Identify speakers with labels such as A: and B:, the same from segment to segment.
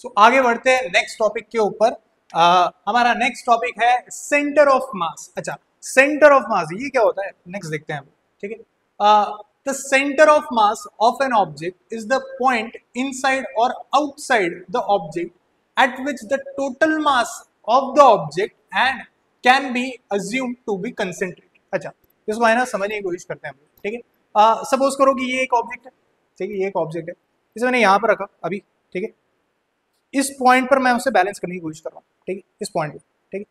A: सो आगे बढ़ते हैं नेक्स्ट टॉपिक के ऊपर। हमारा नेक्स्ट टॉपिक है सेंटर ऑफ मास। अच्छा, सेंटर ऑफ मास ये क्या होता है, नेक्स्ट देखते हैं हम। ठीक है, the centre of mass of an object is the point inside और outside the object at which the total mass of the object and can be assumed to be concentrated। अच्छा, इसको है ना समझने की कोशिश करते हैं हम। ठीक है, सपोज करो कि ये एक ऑब्जेक्ट है। ठीक है, ये एक ऑब्जेक्ट है, इसे मैंने यहाँ पर रखा अभी। ठीक है, इस पॉइंट पर मैं उसे बैलेंस करने की कोशिश कर रहा हूँ। ठीक है, इस पॉइंट पे। ठीक है,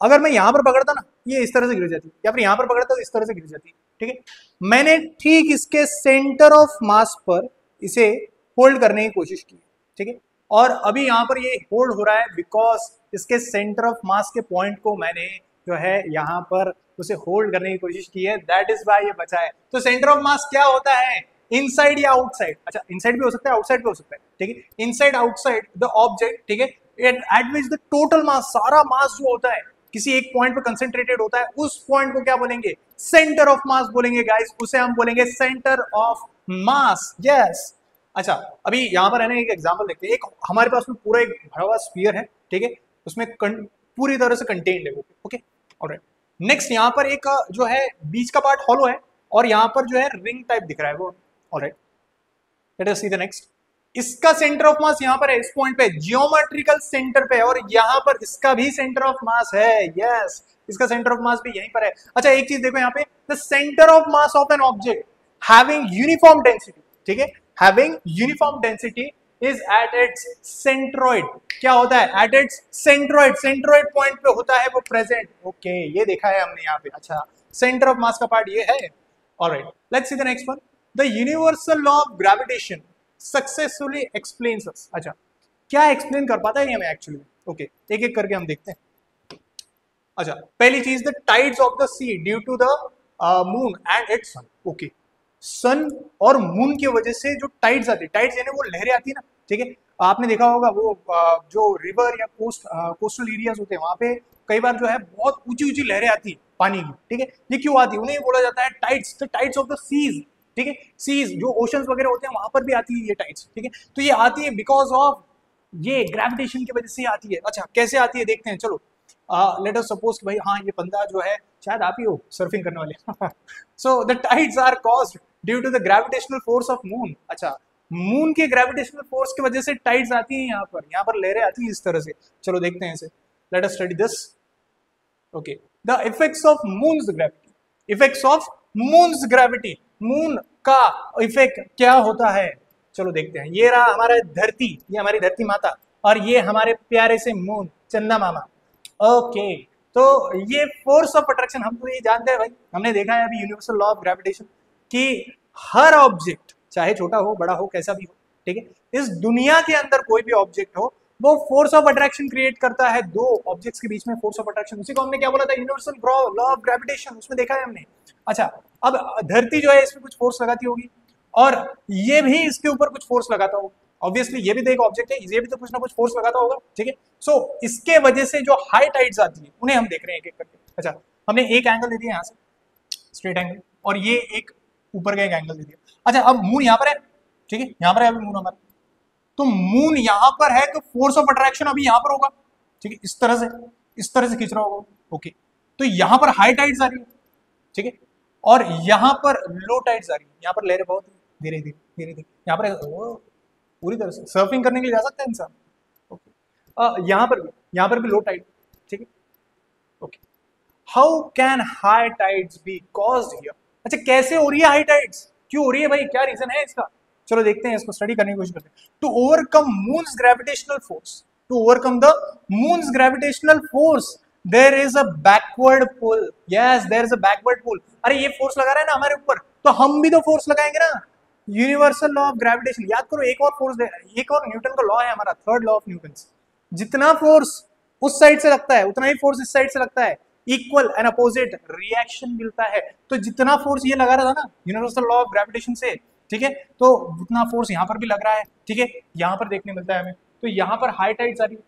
A: अगर मैं यहाँ पर पकड़ता ना, ये इस तरह से गिर जाती है, या फिर यहाँ पर पकड़ता तो इस तरह से गिर जाती है। ठीक है, मैंने ठीक इसके सेंटर ऑफ मास पर इसे होल्ड करने की कोशिश की। ठीक है, और अभी यहाँ पर ये होल्ड हो रहा है बिकॉज इसके सेंटर ऑफ मास के पॉइंट को मैंने जो है यहाँ पर उसे होल्ड करने की कोशिश की है, दैट इज वाई ये बचा है। तो सेंटर ऑफ मास क्या होता है, इनसाइड या आउटसाइड। अच्छा, इनसाइड भी हो सकता है, आउटसाइड भी हो सकता है। ठीक है, इनसाइड आउटसाइड द ऑब्जेक्ट। ठीक है, eight which the total mass, सारा मास जो होता है किसी एक पॉइंट पर कंसेंट्रेटेड होता है, उस पॉइंट को क्या बोलेंगे, सेंटर ऑफ मास बोलेंगे गाइस, उसे हम बोलेंगे सेंटर ऑफ मास। यस। अच्छा, अभी यहाँ पर है ना एक एग्जांपल देखते हैं। एक हमारे पास में पूरा एक भरा हुआ स्फीयर है। ठीक है, उसमें पूरी तरह से कंटेन्ड है। Okay, alright. नेक्स्ट यहाँ पर एक जो है बीच का पार्ट हॉलो है और यहाँ पर जो है रिंग टाइप दिख रहा है वो। Alright, let us C the next. इसका सेंटर ऑफ मास यहाँ पर है, इस पॉइंट पे, जियोमेट्रिकल सेंटर पे, और यहाँ पर इसका भी सेंटर ऑफ मास है। यस, इसका सेंटर ऑफ मास भी यहीं पर है। अच्छा, एक चीज देखो यहाँ पे, the centre of mass of an object having uniform density. ठीक है, having uniform density is at its centroid. क्या होता है, at its centroid, centroid point पे होता है वो प्रेजेंट। ओके, ये देखा है हमने यहाँ पे। अच्छा, सेंटर ऑफ मास का पार्ट ये है। Alright, let's see the next one. The universal law of gravitation successfully explains us. अच्छा, क्या एक्सप्लेन कर पाता है ये हमें एक्चुअली। ओके, एक एक करके हम देखते हैं। अच्छा, पहली चीज, the tides of the sea due to the moon and its sun. Okay, sun और मून की वजह से जो टाइड्स आती है, टाइड्स यानी वो लहरें आती है ना। ठीक है, आपने देखा होगा वो जो रिवर या कोस्टल एरियाज होते हैं वहां पे कई बार जो है बहुत ऊंची ऊंची लहरें आती है पानी की। ठीक है, ये क्यों आती है, उन्हें बोला जाता है tides, the tides of the seas. ठीक है, सीज जो ओशंस वगैरह होते हैं वहां पर भी आती है ये टाइड्स। ठीक है, तो ये आती है बिकॉज ऑफ ये ग्रेविटेशन की वजह से आती है। अच्छा, कैसे आती है देखते हैं, चलो। लेट अस सपोज भाई, हाँ ये बंदा जो है शायद आप ही हो सर्फिंग करने वाले। So the tides are caused due to the gravitational force of moon. अच्छा, मून के ग्रेविटेशनल फोर्स की वजह से टाइड्स आती हैं यहाँ पर लहरें आती है इस तरह से। चलो देखते हैं इसे, let us study this. Okay, the effects of moons gravity, effects of moons gravity, moon का इफेक्ट क्या होता है, चलो देखते हैं। ये रहा हमारा धरती, ये हमारी धरती माता, और ये हमारे प्यारे से मून, चंदा मामा। ओके, तो ये फोर्स ऑफ अट्रैक्शन हम तो ये जानते हैं भाई, हमने देखा है अभी यूनिवर्सल लॉ ऑफ ग्रेविटेशन कि हर ऑब्जेक्ट चाहे छोटा हो बड़ा हो कैसा भी हो, ठीक है, इस दुनिया के अंदर कोई भी ऑब्जेक्ट हो वो फोर्स ऑफ अट्रैक्शन क्रिएट करता है। दो ऑब्जेक्ट्स के बीच में फोर्स ऑफ अट्रैक्शन, उसी को हमने क्या बोला था, यूनिवर्सल लॉ ऑफ ग्रेविटेशन, उसमें देखा है हमने। अच्छा, अब धरती जो है इसमें कुछ फोर्स लगाती होगी और ये भी इसके ऊपर कुछ फोर्स लगाता होगा। ऑब्वियसली ये भी तो एक ऑब्जेक्ट है, ये भी तो कुछ ना कुछ फोर्स लगाता होगा। ठीक है, सो इसके वजह से जो हाई टाइड्स आती है उन्हें हम देख रहे हैं एक एक करके। अच्छा, हमने एक एंगल दे दिया यहाँ से, स्ट्रेट एंगल, और ये एक ऊपर का एक एंगल दे दिया। अच्छा, अब मून यहाँ पर है। ठीक है, यहाँ पर है अभी मून हमारा, तो मून यहाँ पर है तो फोर्स ऑफ अट्रैक्शन अभी यहाँ पर होगा। ठीक है, इस तरह से खींच रहा होगा। ओके, तो यहाँ पर हाई टाइड्स आ रही है। ठीक है, और यहाँ पर लो टाइड्स आ रही है। यहाँ पर लहरें बहुत धीरे धीरे यहाँ पर पूरी तरह से सर्फिंग करने के लिए जा सकता है इंसान। ओके, यहाँ पर भी लो टाइड। ठीक है, okay, how can high tides be caused here. अच्छा, कैसे हो रही है हाई टाइड्स, क्यों हो रही है भाई, क्या रीजन है इसका, चलो देखते हैं, इसको स्टडी करने की कोशिश करते हैं। To overcome moon's gravitational force, to overcome the moon's gravitational force there is a backward pull. Yes, there is a backward pull. अरे ये फोर्स लगा रहा है ना हमारे ऊपर, तो हम भी तो फोर्स लगाएंगे ना, यूनिवर्सल लॉ ऑफ ग्रेविटेशन। याद करो, एक और फोर्स, एक और न्यूटन का लॉ है हमारा, थर्ड लॉ ऑफ न्यूटन। जितना फोर्स उस साइड से लगता है उतना ही फोर्स इस साइड से लगता है, इक्वल एंड अपोजिट रिएक्शन मिलता है। तो जितना फोर्स ये लगा रहा था ना यूनिवर्सल लॉ ऑफ ग्रेविटेशन से, ठीक है, तो उतना फोर्स यहाँ पर भी लग रहा है। ठीक है, यहाँ पर देखने मिलता है हमें, तो यहाँ पर हाई टाइड्स आ रही है।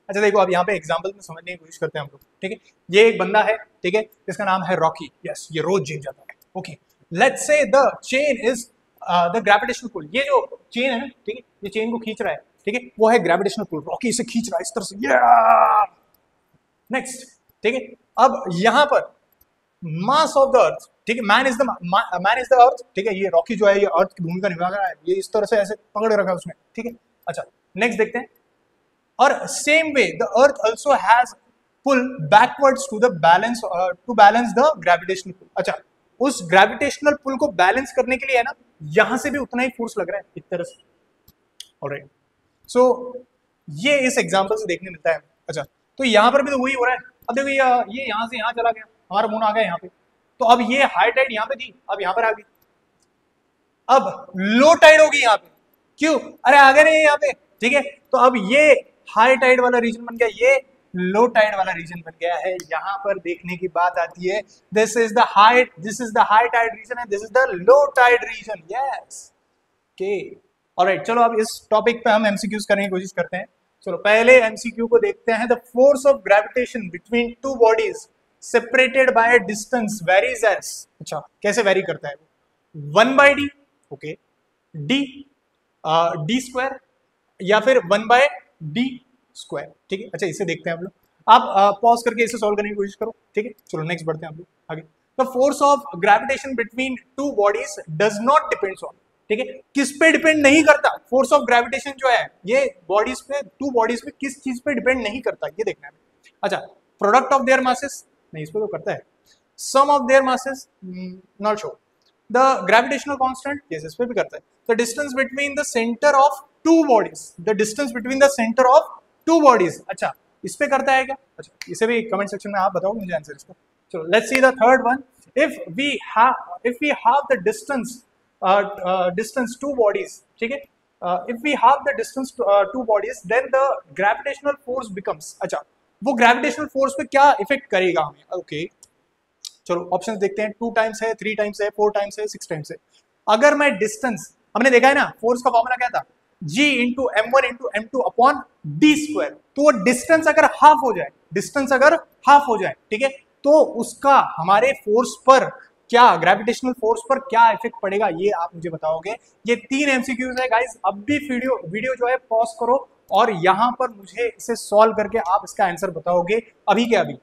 A: अच्छा देखो, अब यहाँ पे एग्जांपल में समझने की कोशिश करते हैं हम लोग। ठीक है, ये एक बंदा है, ठीक है, इसका नाम है रॉकी। यस, ये रोज जिम जाता है। Okay, let's say the chain is the gravitational pull. ये जो चेन है ना, ठीक है, ये चेन को खींच रहा है। ठीक है, वो है ग्रेविटेशनल पुल। रॉकी इसे खींच रहा है इस तरह से, नेक्स्ट, ठीक है। अब यहां पर मास ऑफ द अर्थ, ठीक है, मैन इज द अर्थ, ठीक है, ये रॉकी जो है ये अर्थ की भूमिका निभा रहा है, ये इस तरह से ऐसे पकड़ रखा है उसने, ठीक है। अच्छा, नेक्स्ट देखते हैं। और same way the earth also has pull backwards to the balance, to balance the gravitational pull. अच्छा, उस ग्रेविटेशनल पुल को बैलेंस करने के लिए है ना, यहां से भी उतना ही फोर्स लग रहा है इस तरह से। ऑलराइट, सो ये इस एग्जांपल से देखने मिलता है। अच्छा, तो यहां पर भी तो वही हो रहा है। अब देखो ये यहां से यहां चला गया, हमारा मून आ गया यहाँ पे, तो अब ये हाई टाइड यहाँ पे थी, अब यहाँ पर आ गई, अब लो टाइड होगी यहाँ पे, क्यों? अरे आ गए नहीं यहाँ पे, ठीक है। तो अब ये हाई टाइड वाला रीजन बन गया, ये लो टाइड वाला रीजन बन गया है। यहां पर देखने की बात आती है, this is the high tide region and this is the low tide region. Yes, okay, alright. चलो अब इस टॉपिक पे हम एमसीक्यूज करने की कोशिश करते हैं। चलो पहले एमसीक्यू को देखते हैं। The force of gravitation between two bodies separated by a distance varies as. अच्छा, कैसे वेरी करता है वो? 1/d, ओके, डी स्क्वायर या फिर 1/d स्क्वायर, ठीक है। अच्छा, इसे देखते हैं हम लोग। आप पॉज करके इसे सॉल्व करने की कोशिश करो, ठीक है। चलो नेक्स्ट बढ़ते हैं हम लोग आगे। The force of gravitation between two bodies does not depends on, ठीक है, किस पे डिपेंड नहीं करता। फोर्स ऑफ ग्रेविटेशन जो है ये बॉडीज पे, टू बॉडीज पे किस चीज पे डिपेंड नहीं करता, ये देखना है। अच्छा, प्रोडक्ट ऑफ देयर मासेस, नहीं इस पे तो करता है। Sum of their masses, not show. The gravitational constant, yes, इस पे भी करता है। The distance between the centre of two bodies, the distance between the centre of two bodies, अच्छा इस पे करता है क्या? अच्छा, इसे भी कमेंट सेक्शन में आप बताओ मुझे आंसर इसका। चलो let's see the third one. If we have the distance two bodies, ठीक है, if we have the distance two bodies then the gravitational force becomes. अच्छा, वो ग्रेविटेशनल फोर्स पे क्या इफेक्ट करेगा हमें? ओके, चलो ऑप्शंस देखते हैं। 2 टाइम्स है, 3 टाइम्स है, 4 टाइम्स है, 6 टाइम्स है। अगर मैं डिस्टेंस, हमने देखा है ना फोर्स का फॉर्मूला क्या था, G into M1 into M2 upon D square. तो वो डिस्टेंस अगर हाफ हो जाए, डिस्टेंस अगर हाफ हो जाए, ठीक है, तो उसका हमारे फोर्स पर क्या, ग्रेविटेशनल फोर्स पर क्या इफेक्ट पड़ेगा, ये आप मुझे बताओगे। ये 3 एमसीक्यूज है गाइस। अब भी वीडियो जो है पॉज करो और यहां पर मुझे इसे सॉल्व करके आप इसका आंसर बताओगे अभी के अभी।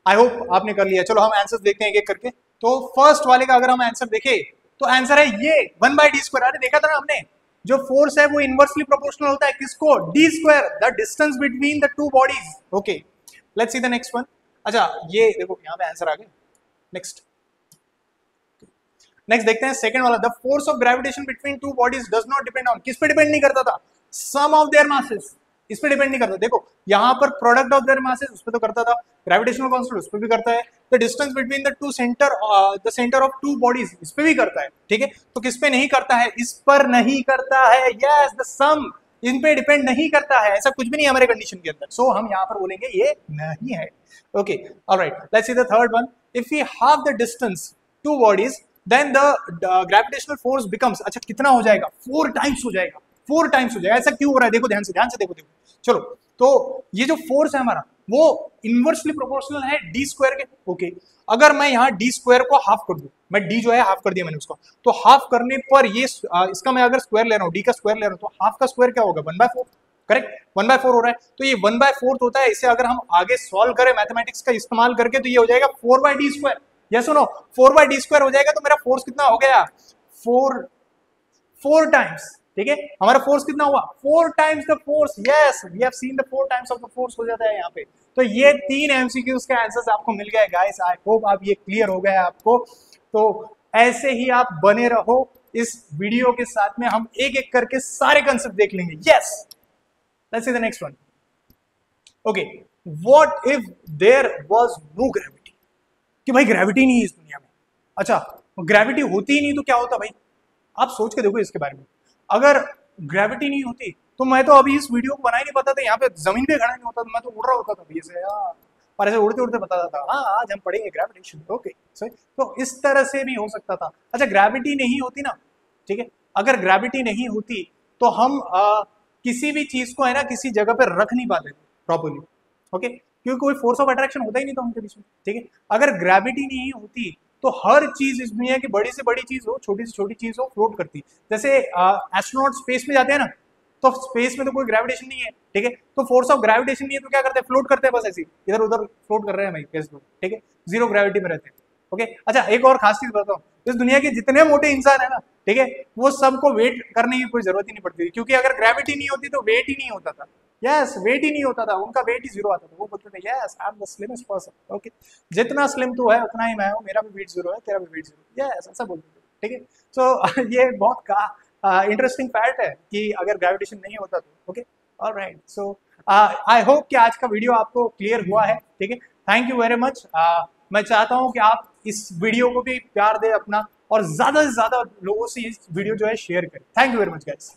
A: आई होप आपने कर लिया। चलो हम आंसर देखते हैं एक एक करके। तो फर्स्ट वाले का अगर हम आंसर देखें तो आंसर है ये 1/d स्क्वायर। अरे देखा था ना हमने, जो फोर्स है वो इनवर्सली प्रोपोर्शनल होता है किसको? D square, the distance between the two bodies. Okay, let's see the next one. अच्छा, ये देखो यहाँ पे आंसर आ गया। नेक्स्ट देखते हैं सेकंड वाला। The force of gravitation between two bodies does not depend on, किस पे डिपेंड नहीं करता था? सम ऑफ देयर मासेस, इस पे डिपेंड नहीं करता। देखो यहाँ पर प्रोडक्ट ऑफ देयर मासेस उस पे तो करता था, ग्रेविटेशनल कांस्टेंट उस पे भी करता है, the distance between the centre of two bodies इस पे भी करता है, ठीक है। तो किस पे नहीं करता है? इस पर नहीं करता है। यस, द सम इन पे डिपेंड नहीं करता है, ऐसा कुछ भी नहीं है हमारे कंडीशन के अंदर। सो हम यहाँ पर बोलेंगे ये नहीं है। Okay, alright, let's see the third one. If we have the distance two bodies then the gravitational force becomes. अच्छा, कितना हो जाएगा? 4 टाइम्स हो जाएगा। 4 टाइम्स हो जाएगा। ऐसा क्यों हो रहा है? देखो ध्यान से देखो। चलो, तो ये जो फोर्स है हमारा वो इनवर्सली प्रोपोर्शनल है डी स्क्वायर के। ओके, अगर मैं यहाँ डी स्क्वायर को हाफ कर दूं, मैं डी जो है हाफ कर दिया मैंने उसको, तो हाफ करने पर ये इसका मैं अगर स्क्वायर ले रहा हूँ, डी का स्क्वायर ले रहा हूँ, तो हाफ का स्क्वायर क्या होगा? 1/4, करेक्ट, 1/4 हो रहा है। तो ये 1/4 होता है। इसे अगर हम आगे सॉल्व करें मैथमेटिक्स का इस्तेमाल करके तो ये हो जाएगा 4/d स्क्वायर। या सुनो, 4/d स्क्वायर हो जाएगा। तो मेरा फोर्स कितना हो गया? 4 टाइम्स, ठीक है। हमारा फोर्स कितना हुआ? 4 times the force. Yes, we have seen the 4 times of the force हो जाता है यहाँ पे। तो ये 3 एमसीक्यूज का आंसर्स आपको मिल गए गाइस। आई होप आप ये क्लियर हो गया आपको। तो ऐसे ही आप बने रहो इस वीडियो के साथ में, हम एक एक करके सारे कंसेप्ट देख लेंगे। Yes, let's see the next one. Okay, what if there was no gravity? कि भाई ग्रेविटी नहीं है इस दुनिया में। अच्छा, ग्रेविटी होती ही नहीं तो क्या होता भाई? आप सोच के देखो इसके बारे में। अगर ग्रेविटी नहीं होती तो मैं तो अभी इस वीडियो को बना ही नहीं पाता था, यहाँ पे जमीन पे खड़ा नहीं होता, मैं तो उड़ रहा होता था अभी से यार, और ऐसे उड़ते उड़ते बताता था हाँ आज हम पढ़ेंगे ग्रेविटेशन। ओके, सही। तो इस तरह से भी हो सकता था। अच्छा, ग्रेविटी नहीं होती ना, ठीक है, अगर ग्रेविटी नहीं होती तो हम किसी भी चीज को है ना किसी जगह पर रख नहीं पाते प्रॉपरली। ओके, क्योंकि कोई फोर्स ऑफ अट्रैक्शन होता ही नहीं था उनके बीच में, ठीक है। अगर ग्रेविटी नहीं होती तो हर चीज इस दुनिया की बड़ी से बड़ी चीज हो, छोटी से छोटी चीज हो, फ्लोट करती है। जैसे एस्ट्रोनॉट स्पेस में जाते हैं ना, तो स्पेस में तो कोई ग्रेविटेशन नहीं है, ठीक है, तो फोर्स ऑफ ग्रेविटेशन नहीं है, तो क्या करते हैं, फ्लोट करते हैं, बस ऐसे इधर उधर फ्लोट कर रहे हैं भाई, कैसे, ठीक है, जीरो ग्रेविटी में रहते हैं। ओके, अच्छा एक और खास चीज बताऊं, इस दुनिया के जितने मोटे इंसान है ना, ठीक है, वो सबको वेट करने की कोई जरूरत ही नहीं पड़ती, क्योंकि अगर ग्रेविटी नहीं होती तो वेट ही नहीं होता था। यस, वेट ही नहीं होता था, उनका वेट ही जीरो आता था। वो बोलते थे yes I am the slimmest person. Okay, जितना स्लिम तू है उतना ही मैं हूँ, मेरा भी वेट जीरो है, तेरा भी वेट जीरो। यस, ऐसा बोलते थे, ठीक है। सो ये बहुत का इंटरेस्टिंग फैक्ट है कि अगर ग्रेविटेशन नहीं होता तो। Okay, alright, so I hope कि आज का वीडियो आपको क्लियर हुआ है, ठीक है। Thank you very much. मैं चाहता हूँ कि आप इस वीडियो को भी प्यार दें अपना, और ज्यादा से ज्यादा लोगों से इस वीडियो जो है शेयर करें। Thank you very much guys.